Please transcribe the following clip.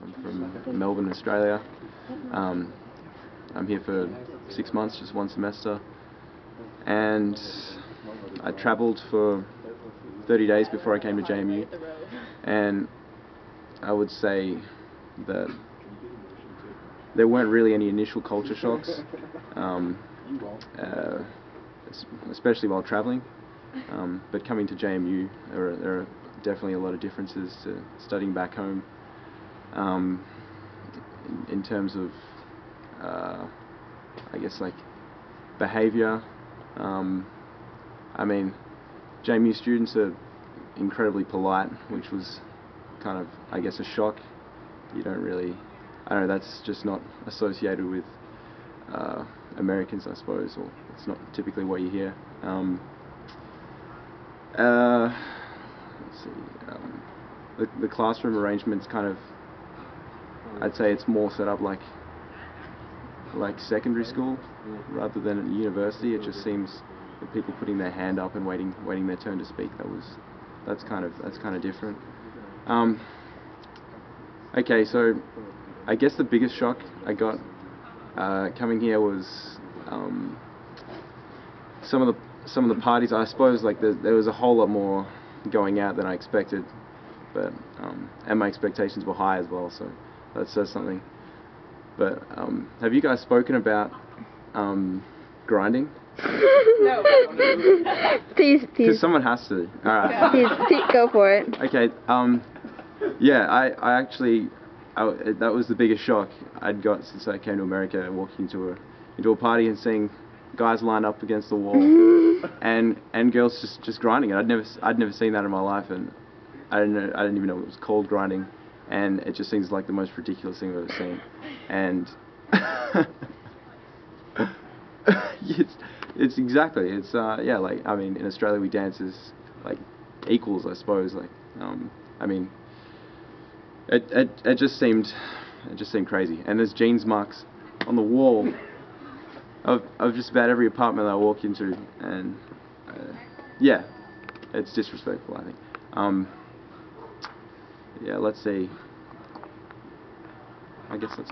I'm from Melbourne, Australia. I'm here for 6 months, just one semester, and I travelled for 30 days before I came to JMU, and I would say that there weren't really any initial culture shocks, especially while travelling. But coming to JMU, there are definitely a lot of differences to studying back home, in terms of, I guess, like behaviour. I mean, JMU students are incredibly polite, which was kind of, I guess, a shock. You don't really, I don't know, that's just not associated with Americans, I suppose, or it's not typically what you hear. Let's see, the classroom arrangement's kind of, I'd say it's more set up like secondary school rather than at university. It just seems that people putting their hand up and waiting their turn to speak, that's kind of different. Okay, so I guess the biggest shock I got coming here was some of the parties. I suppose like there was a whole lot more going out than I expected, but and my expectations were high as well, so that says something. But have you guys spoken about grinding? No. Please. Because someone has to. All right. Please, go for it. Okay. Yeah, I actually, that was the biggest shock I'd got since I came to America, walking into a party and seeing guys lined up against the wall and girls just grinding it. I'd never seen that in my life, and I didn't even know it was called grinding, and it just seems like the most ridiculous thing I've ever seen. And it's exactly, yeah, like, I mean, in Australia we dance as like equals, I suppose. Like, I mean, it just seemed crazy. And there's jeans marks on the wall of just about every apartment that I walk into, and yeah, it's disrespectful, I think. Yeah, let's see. I guess that's